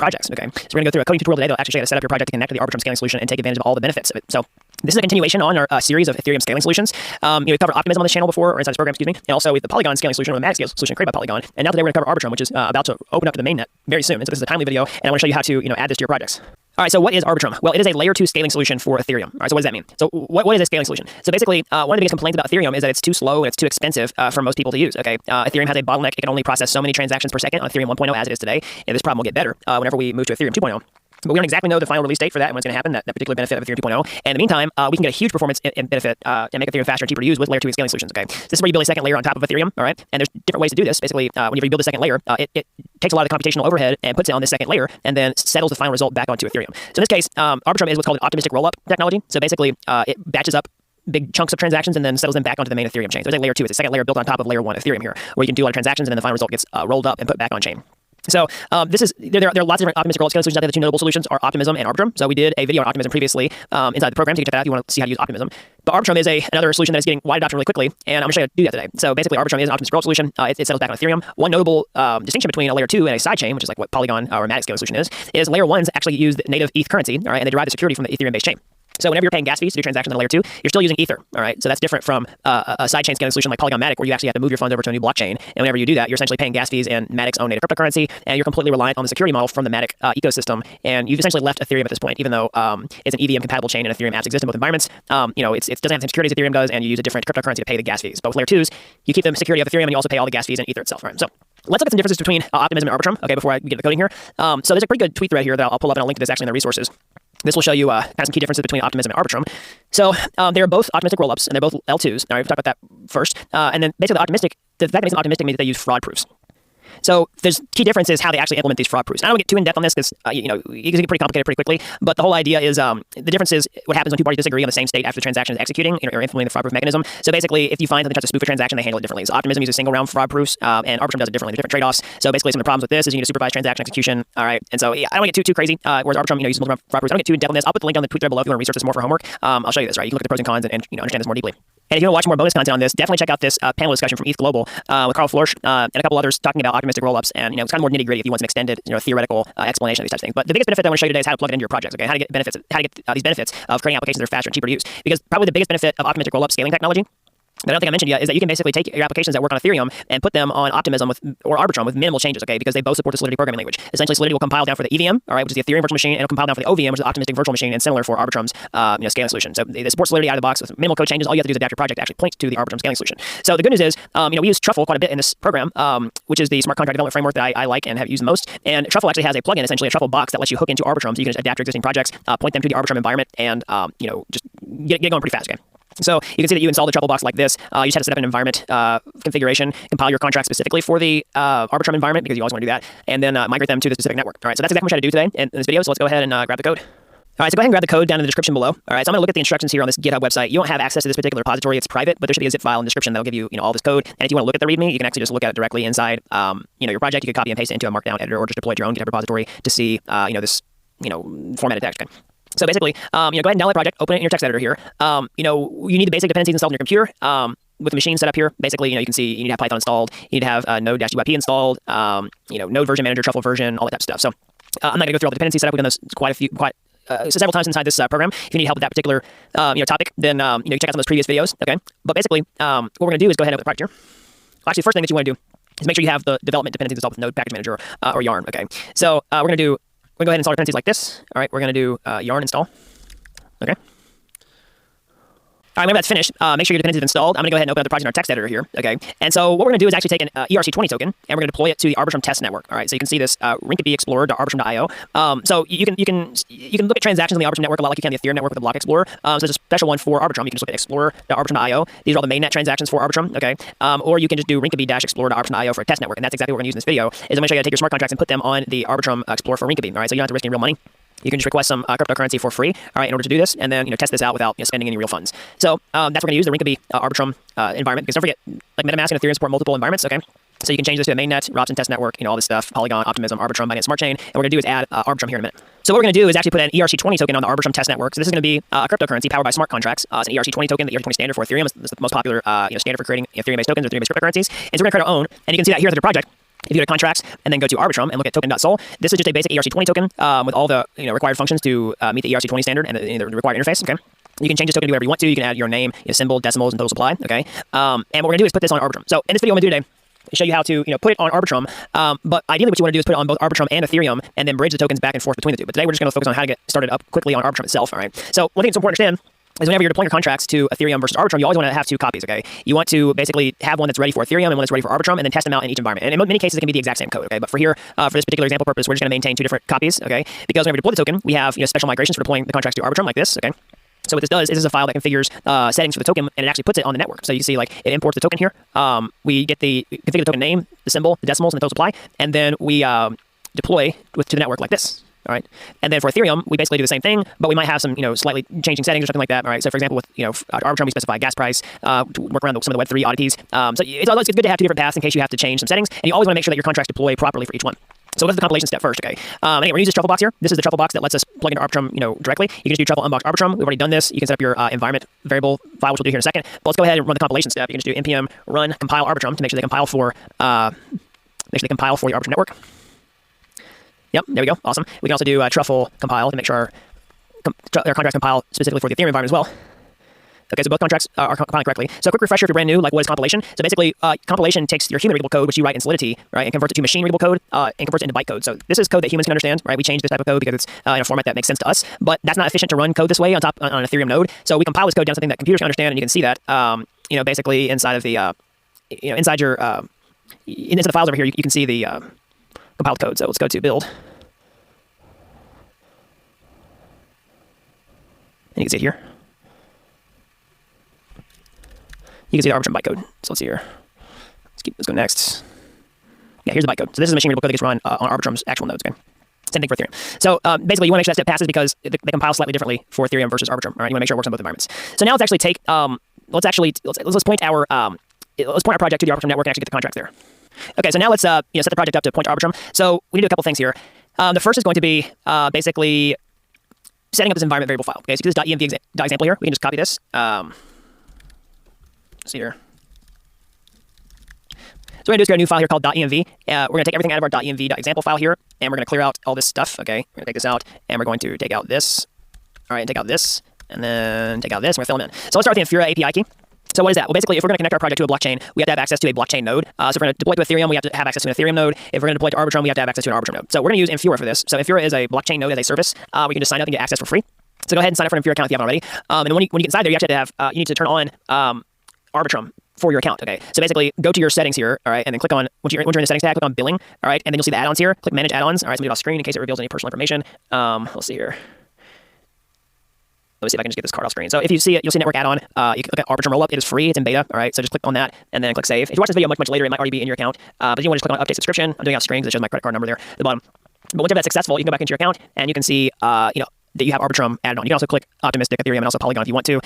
projects. Okay, so we're going to go through a coding tutorial today that'll actually show you how to set up your project to connect to the Arbitrum scaling solution and take advantage of all the benefits of it. So this is a continuation on our series of Ethereum scaling solutions. We've covered Optimism on this channel before, or inside this program, excuse me, and also with the Polygon scaling solution, or the Matic scaling solution created by Polygon. And now today we're going to cover Arbitrum, which is about to open up to the mainnet very soon. And so this is a timely video, and I want to show you how to add this to your projects. All right, so what is Arbitrum? Well, it is a layer 2 scaling solution for Ethereum. All right, so what does that mean? So what is a scaling solution? So basically, one of the biggest complaints about Ethereum is that it's too slow and it's too expensive for most people to use, okay? Ethereum has a bottleneck. It can only process so many transactions per second on Ethereum 1.0 as it is today, and this problem will get better whenever we move to Ethereum 2.0. But we don't exactly know the final release date for that and when it's going to happen, that particular benefit of Ethereum 2.0. And in the meantime, we can get a huge performance benefit and make Ethereum faster and cheaper to use with layer 2 scaling solutions, okay? So this is where you build a second layer on top of Ethereum, all right? And there's different ways to do this. Basically, whenever you build a second layer, it takes a lot of the computational overhead and puts it on this second layer and then settles the final result back onto Ethereum. So in this case, Arbitrum is what's called an optimistic rollup technology. So basically, it batches up big chunks of transactions and then settles them back onto the main Ethereum chain. So it's like layer 2. It's a second layer built on top of layer 1 Ethereum here, where you can do a lot of transactions and then the final result gets rolled up and put back on chain. So there are lots of different optimistic rollup scaling solutions out there. The two notable solutions are Optimism and Arbitrum. So we did a video on Optimism previously inside the program, so you can check that out if you want to see how to use Optimism. But Arbitrum is another solution that is getting wide adoption really quickly, and I'm going to show you how to do that today. So basically, Arbitrum is an optimistic rollup solution. It settles back on Ethereum. One notable distinction between a layer 2 and a sidechain, which is like what Polygon or Matic scaling solution is layer 1s actually use the native ETH currency, all right, and they derive the security from the Ethereum-based chain. So whenever you're paying gas fees to do transactions on layer 2, you're still using Ether, all right? So that's different from a sidechain scaling solution like Polygon Matic, where you actually have to move your funds over to a new blockchain. And whenever you do that, you're essentially paying gas fees and Matic's own native cryptocurrency, and you're completely reliant on the security model from the Matic ecosystem. And you've essentially left Ethereum at this point, even though it's an EVM-compatible chain and Ethereum apps exist in both environments. It doesn't have the same security as Ethereum does, and you use a different cryptocurrency to pay the gas fees. But with layer 2s, you keep the security of Ethereum, and you also pay all the gas fees in Ether itself, right? So let's look at some differences between Optimism and Arbitrum, okay, before I get to the coding here. So there's a pretty good tweet thread here that I'll pull up, and I'll link to this actually in the resources. This will show you kind of some key differences between Optimism and Arbitrum. So they're both optimistic rollups, and they're both L2s. All right, we'll talk about that first. And then basically the fact that it's optimistic means that they use fraud proofs. So there's key differences how they actually implement these fraud proofs. I don't want to get too in depth on this because it can get pretty complicated pretty quickly. But the whole idea is the difference is what happens when two parties disagree on the same state after the transaction is executing or implementing the fraud proof mechanism. So basically, if you find something tries to spoof a transaction, they handle it differently. So Optimism uses single round fraud proofs, and Arbitrum does it differently. There's different trade-offs. So basically, some of the problems with this is you need to supervise transaction execution. All right, and so I don't want to get too crazy. Whereas Arbitrum uses multiple fraud proofs. I don't get too in depth on this. I'll put the link on the tweet thread below if you want to research this more for homework. I'll show you this. Right, you can look at the pros and cons and understand this more deeply. And if you want to watch more bonus content on this, definitely check out this panel discussion from ETH Global with Carl Florsch and a couple others talking about optimistic rollups. And it's kind of more nitty gritty if you want some extended, theoretical explanation of these types of things. But the biggest benefit I want to show you today is how to plug it into your projects. Okay, how to get these benefits of creating applications that are faster and cheaper to use. Because probably the biggest benefit of optimistic rollup scaling technology that I don't think I mentioned yet is that you can basically take your applications that work on Ethereum and put them on Optimism or Arbitrum with minimal changes, okay? Because they both support the Solidity programming language. Essentially, Solidity will compile down for the EVM, all right, which is the Ethereum virtual machine, and it'll compile down for the OVM, which is the optimistic virtual machine, and similar for Arbitrum's scaling solution. So they support Solidity out of the box with minimal code changes. All you have to do is adapt your project to actually point to the Arbitrum scaling solution. So the good news is, we use Truffle quite a bit in this program, which is the smart contract development framework that I like and have used the most. And Truffle actually has a plugin, essentially a Truffle box that lets you hook into Arbitrum, so you can just adapt your existing projects, point them to the Arbitrum environment, and just get it going pretty fast, okay? So you can see that you install the Truffle box like this. You just have to set up an environment configuration, compile your contract specifically for the Arbitrum environment because you always want to do that, and then migrate them to the specific network. All right, so that's exactly what I'm trying to do today in this video. So let's go ahead and grab the code. All right, so go ahead and grab the code down in the description below. All right, so I'm going to look at the instructions here on this GitHub website. You don't have access to this particular repository. It's private, but there should be a zip file in the description that'll give you, all this code. And if you want to look at the README, you can actually just look at it directly inside, your project. You can copy and paste it into a Markdown editor or just deploy it to your own GitHub repository to see, this, formatted text. Okay? So basically, go ahead and download the project, open it in your text editor here. You need the basic dependencies installed on your computer. With the machine set up here, basically, you can see you need to have Python installed, you need to have Node-UIP installed, Node version manager, Truffle version, all that type of stuff. So I'm not going to go through all the dependencies set up. We've done this several times inside this program. If you need help with that particular topic, then you check out some of those previous videos. Okay, but basically, what we're going to do is go ahead and open the project here. Well, actually, the first thing that you want to do is make sure you have the development dependencies installed with Node Package Manager or Yarn. Okay, so we're going to go ahead and install dependencies like this. All right, we're going to do yarn install. Okay. All right, whenever that's finished, make sure your dependencies have installed. I'm going to go ahead and open up the project in our text editor here. Okay. And so what we're going to do is actually take an ERC20 token and we're going to deploy it to the Arbitrum test network. All right. So you can see this Rinkeby Explorer.arbitrum.io. So you can look at transactions on the Arbitrum network a lot like you can the Ethereum network with the Block Explorer. So there's a special one for Arbitrum. You can just look at Explorer.arbitrum.io. These are all the mainnet transactions for Arbitrum. Okay. Or you can just do Rinkeby-Explorer.arbitrum.io for a test network. And that's exactly what we're going to use in this video. Is I'm going to show you how to take your smart contracts and put them on the Arbitrum Explorer for Rinkeby. All right. So you don't have to risk any real money. You can just request some cryptocurrency for free, all right, in order to do this, and then test this out without spending any real funds. So that's what we're going to use, the Rinkeby Arbitrum environment, because don't forget, like MetaMask and Ethereum support multiple environments, okay? So you can change this to a mainnet, Robson test network, all this stuff, Polygon, Optimism, Arbitrum, Binance Smart Chain, and what we're going to do is add Arbitrum here in a minute. So what we're going to do is actually put an ERC20 token on the Arbitrum test network. So this is going to be a cryptocurrency powered by smart contracts. It's an ERC20 token, the ERC20 standard for Ethereum. It's the most popular standard for creating Ethereum-based tokens or Ethereum-based cryptocurrencies. And so we're going to create our own, and you can see that here at the project. If you go to contracts and then go to Arbitrum and look at token.sol, this is just a basic ERC20 token with all the required functions to meet the ERC20 standard and the required interface. Okay. You can change this token to do whatever you want to. You can add your name, symbol, decimals, and total supply. Okay. And what we're gonna do is put this on Arbitrum. So in this video, I'm gonna do today is show you how to put it on Arbitrum. But ideally, what you want to do is put it on both Arbitrum and Ethereum, and then bridge the tokens back and forth between the two. But today, we're just gonna focus on how to get started up quickly on Arbitrum itself. All right. So one thing that's important to understand is whenever you're deploying your contracts to Ethereum versus Arbitrum, you always want to have two copies, okay? You want to basically have one that's ready for Ethereum and one that's ready for Arbitrum, and then test them out in each environment. And in many cases, it can be the exact same code, okay? But for here, for this particular example purpose, we're just going to maintain two different copies, okay? Because whenever we deploy the token, we have special migrations for deploying the contracts to Arbitrum like this, okay? So what this does is this is a file that configures settings for the token, and it actually puts it on the network. So you can see, like, it imports the token here. We configure the token name, the symbol, the decimals, and the total supply, and then we deploy to the network like this. All right. And then for Ethereum, we basically do the same thing, but we might have some, slightly changing settings or something like that. All right. So for example, with, Arbitrum, we specify gas price to work around some of the Web3 oddities. So it's good to have two different paths in case you have to change some settings. And you always want to make sure that your contracts deploy properly for each one. So what's the compilation step first? Okay. Anyway, we're going to use this truffle box here. This is the truffle box that lets us plug into Arbitrum, directly. You can just do truffle unbox Arbitrum. We've already done this. You can set up your environment variable file, which we'll do here in a second. But let's go ahead and run the compilation step. You can just do npm run compile Arbitrum to make sure they compile for the Arbitrum network. Yep, there we go. Awesome. We can also do truffle compile to make sure our contracts compile specifically for the Ethereum environment as well. Okay, so both contracts are compiling correctly. So a quick refresher if you're brand new, like what is compilation? So basically, compilation takes your human readable code, which you write in Solidity, right, and converts it to machine readable code and converts it into bytecode. So this is code that humans can understand, right? We change this type of code because it's in a format that makes sense to us, but that's not efficient to run code this way on an Ethereum node. So we compile this code down to something that computers can understand, and you can see that, basically inside of the, inside the files over here, you can see the compiled code. So let's go to build. And you can see it here. You can see the Arbitrum bytecode. So let's see here. Let's go next. Yeah, here's the bytecode. So this is a machine readable code that gets run on Arbitrum's actual nodes. Okay. Same thing for Ethereum. So basically, you want to make sure that step passes because they compile slightly differently for Ethereum versus Arbitrum. All right, you want to make sure it works on both environments. So now let's actually take let's point our project to the Arbitrum network and actually get the contracts there. Okay, so now let's set the project up to point to Arbitrum. So we need to do a couple things here. The first is going to be basically setting up this environment variable file. Okay, so this .env example here. We can just copy this. See here. So we're going to do is create a new file here called .env. We're going to take everything out of our .env.example file here, and we're going to clear out all this stuff. Okay, we're going to take this out, and we're going to take out this. All right, and take out this, and then take out this, and we're going to fill them in. So let's start with the Infura API key. So what is that? Well, basically, if we're going to connect our project to a blockchain, we have to have access to a blockchain node. So if we're going to deploy to Ethereum, we have to have access to an Ethereum node. If we're going to deploy to Arbitrum, we have to have access to an Arbitrum node. So we're going to use Infura for this. So Infura is a blockchain node as a service. We can just sign up and get access for free. So go ahead and sign up for an Infura account if you haven't already. And then when you get inside there, you actually have to have you need to turn on Arbitrum for your account. Okay, so basically go to your settings here, all right, and then click on once you're in the settings tab, click on billing, all right, and then you'll see the add-ons here. Click manage add-ons. All right, so leave it off screen in case it reveals any personal information. Let's see here. Let me see if I can just get this card off screen. So if you see it, you'll see network add-on. You can click at Arbitrum rollup. It is free. It's in beta. All right. So just click on that and then click save. If you watch this video much later, it might already be in your account. But if you want to just click on update subscription, I'm doing off screen because it shows my credit card number there at the bottom. But once that's successful, you can go back into your account and you can see, that you have Arbitrum added on. You can also click Optimistic, Ethereum, and also Polygon if you want to.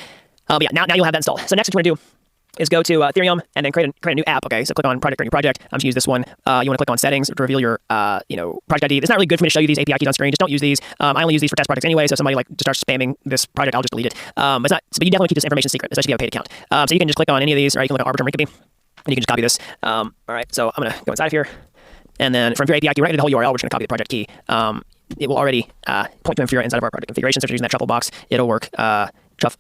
But yeah, now you'll have that installed. So next, what you want to do is go to Ethereum and then create a new app. Okay, so click on project, create new project. I'm just gonna use this one. You want to click on settings to reveal your project ID. It's not really good for me to show you these API keys on screen. Just don't use these. I only use these for test projects anyway. So if somebody just starts spamming this project, I'll just delete it. But you definitely keep this information secret, especially if you have a paid account. So you can just click on any of these, right? You can click on Arbitrum Rinkeby, and you can just copy this. All right, so I'm gonna go inside of here, and then from your API key right into the whole URL, we're just gonna copy the project key. It will already point to Infura inside of our project configuration. So if you're using that truffle box, it'll work.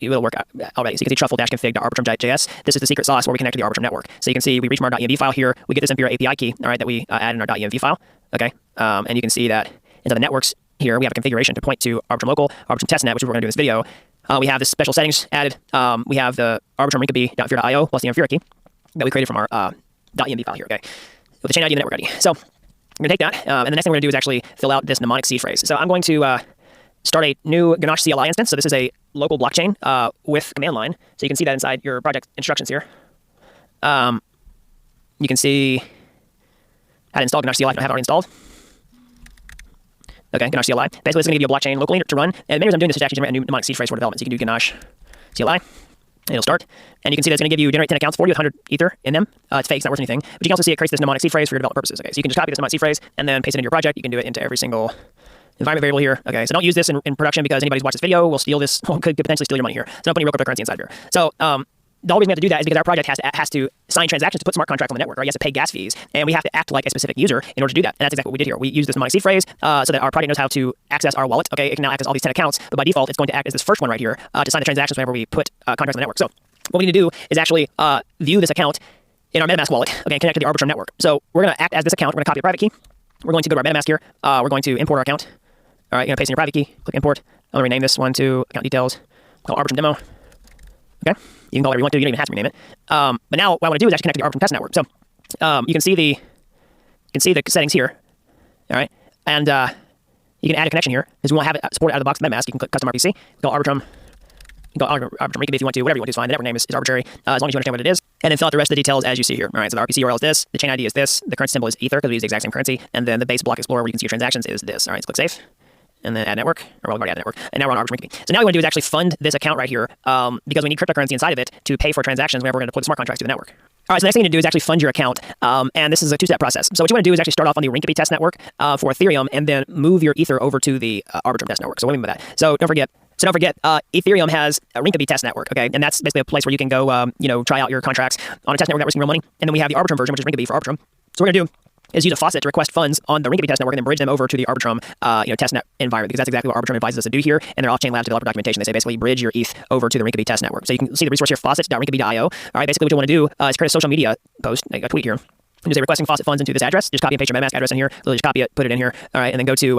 It will work already. So you can see truffle-config.arbitrum.js. This is the secret sauce where we connect to the Arbitrum network. So you can see we reach from our .env file here. We get this Infura API key, all right, that we add in our .env file. Okay, and you can see that inside the networks here, we have a configuration to point to Arbitrum local, Arbitrum testnet, which we're going to do in this video. We have this special settings added. We have the Arbitrum Rinkeby.infura.io plus the Infura key that we created from our .env file here. Okay, with the chain ID and the network ID. So I'm going to take that, and the next thing we're going to do is actually fill out this mnemonic seed phrase. So I'm going to start a new Ganache CLI instance. So this is a local blockchain with command line. So you can see that inside your project instructions here. You can see how to install Ganache CLI if you don't have it already installed. Okay, Ganache CLI. Basically, it's going to give you a blockchain locally to run. And the main reason I'm doing this is to actually generate a new mnemonic seed phrase for development. So you can do Ganache CLI, and it'll start. And you can see that it's going to give you generate 10 accounts for you with 100 Ether in them. It's fake, it's not worth anything. But you can also see it creates this mnemonic seed phrase for your development purposes. Okay, so you can just copy this mnemonic seed phrase and then paste it into your project. You can do it into every single environment variable here. Okay, so don't use this in production because anybody who's watched this video will steal this, could potentially steal your money here. So don't put any real cryptocurrency inside here. So the whole reason we have to do that is because our project has to sign transactions to put smart contracts on the network, right? He has to pay gas fees, and we have to act like a specific user in order to do that. And that's exactly what we did here. We use this mnemonic seed phrase so that our project knows how to access our wallet. Okay, it can now access all these 10 accounts, but by default, it's going to act as this first one right here to sign the transactions whenever we put contracts on the network. So what we need to do is actually view this account in our MetaMask wallet, okay, and connect to the Arbitrum network. So we're going to act as this account. We're going to copy the private key. We're going to go to our MetaMask here. We're going to import our account. All right, you're going to paste in your private key. Click import. I'm going to rename this one to account details. Call Arbitrum demo. Okay, you can call it whatever you want to. You don't even have to rename it. But now what I want to do is actually connect to the Arbitrum test network. So you can see the settings here. All right, and you can add a connection here because we want to have it supported out of the box with MetaMask. You can click custom RPC. Call Arbitrum. You can call Arbitrum Rinkeby if you want to. Whatever you want to is fine. The network name is arbitrary as long as you understand what it is. And then fill out the rest of the details as you see here. All right, so the RPC URL is this. The chain ID is this. The currency symbol is Ether because we use the exact same currency. And then the base block explorer where you can see your transactions is this. All right, so click save. And then add network, or we've already added network. And now we're on Arbitrum Rinkeby. So now what we want to do is actually fund this account right here because we need cryptocurrency inside of it to pay for transactions whenever we're going to deploy the smart contracts to the network. All right, so the next thing you need to do is actually fund your account. And this is a two-step process. So what you want to do is actually start off on the Rinkeby test network for Ethereum and then move your Ether over to the Arbitrum test network. So what do I mean by that? So don't forget, Ethereum has a Rinkeby test network, okay? And that's basically a place where you can go, try out your contracts on a test network that risking real money. And then we have the Arbitrum version, which is Rinkeby for Arbitrum. So what we're going to do is use a faucet to request funds on the Rinkeby test network and then bridge them over to the Arbitrum testnet environment because that's exactly what Arbitrum advises us to do here. And their off-chain labs developer documentation, they say basically bridge your ETH over to the Rinkeby test network. So you can see the resource here, faucet.rinkeby.io. All right, basically what you want to do is create a social media post, like a tweet here. And just say requesting faucet funds into this address. Just copy and paste your MetaMask address in here. Literally just copy it, put it in here. All right, and then go to,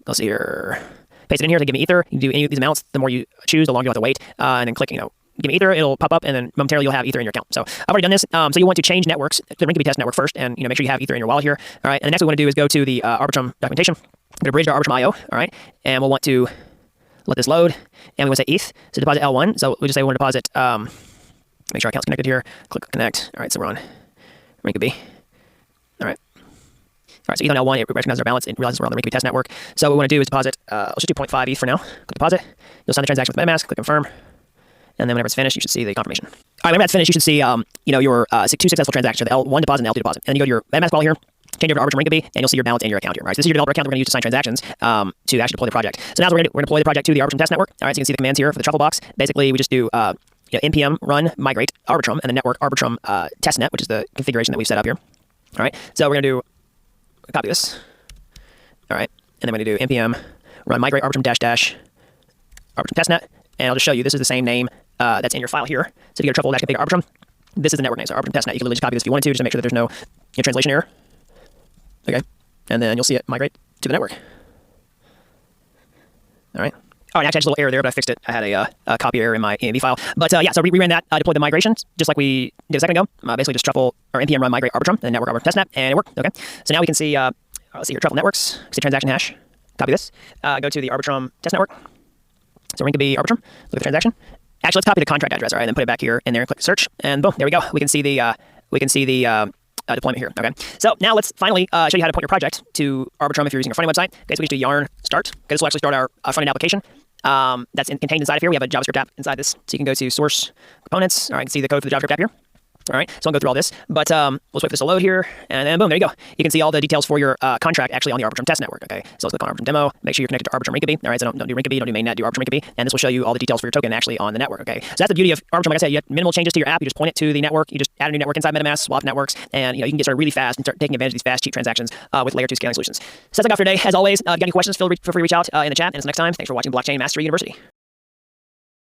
let's see here, paste it in here to give me Ether. You can do any of these amounts. The more you choose, the longer you'll have to wait. And then click, give me Ether, it'll pop up, and then momentarily you'll have Ether in your account. So I've already done this. So you want to change networks to the Rinkeby test network first, and make sure you have Ether in your wallet here. All right, and the next thing we want to do is go to the Arbitrum documentation. We're going to bridge to Arbitrum IO. All right, and we'll want to let this load, and we want to say ETH. So deposit L1. So we just say we want to deposit. Make sure our account's connected here. Click connect. All right, so we're on Rinkeby. All right. All right, so ETH on L1, it recognizes our balance. It realizes we're on the Rinkeby test network. So what we want to do is deposit. Let's just do 0.5 ETH for now. Click deposit. You'll sign the transaction with MetaMask. Click confirm. And then whenever it's finished, you should see the confirmation. All right, whenever that's finished, you should see, your two successful transactions, the L1 deposit and L2 deposit. And then you go to your MetaMask wallet here, change over to Arbitrum Rinkeby, and you'll see your balance in your account here. All right, so this is your developer account that we're going to use to sign transactions to actually deploy the project. So now we're going to deploy the project to the Arbitrum test network. All right, so you can see the commands here for the truffle box. Basically, we just do npm run migrate Arbitrum and the network Arbitrum testnet, which is the configuration that we've set up here. All right, so we're going to do copy this. All right, and then we're going to do npm run migrate Arbitrum dash Arbitrum testnet, and I'll just show you this is the same name that's in your file here. So if you go to truffle dash config Arbitrum, this is the network name. So Arbitrum testnet. You can literally just copy this if you wanted to, just to make sure that there's no translation error. Okay, and then you'll see it migrate to the network. All right. Oh, and actually, I had just a little error there, but I fixed it. I had a copy error in my env file. But yeah, so we ran that, deployed the migrations, just like we did a second ago. Basically, just truffle or npm run migrate Arbitrum, the network Arbitrum testnet, and it worked. Okay. So now we can see, let's see here, truffle networks, see transaction hash. Copy this. Go to the Arbitrum test network. So Rinkeby Arbitrum. Look at the transaction. Actually, let's copy the contract address, all right, and then put it back here in there and click search, and boom, there we go. We can see the deployment here. Okay, so now let's finally show you how to point your project to Arbitrum if you're using a front-end website. Okay, so we just do yarn start. Okay, this will actually start our front-end application. That's contained inside of here. We have a JavaScript app inside this, so you can go to source components. All right, you can see the code for the JavaScript app here. All right, so I'll go through all this, but we'll just wait for this to load here, and then boom, there you go. You can see all the details for your contract actually on the Arbitrum test network. Okay, so let's click on Arbitrum demo. Make sure you're connected to Arbitrum Rinkeby. All right, so don't do Rinkeby, don't do mainnet, do Arbitrum Rinkeby, and this will show you all the details for your token actually on the network. Okay, so that's the beauty of Arbitrum. Like I said, you have minimal changes to your app. You just point it to the network. You just add a new network inside MetaMask, swap networks, and you can get started really fast and start taking advantage of these fast, cheap transactions with layer 2 scaling solutions. So that's all I got for today. As always, if you got any questions, feel free to reach out in the chat. And until next time, thanks for watching Blockchain Mastery University.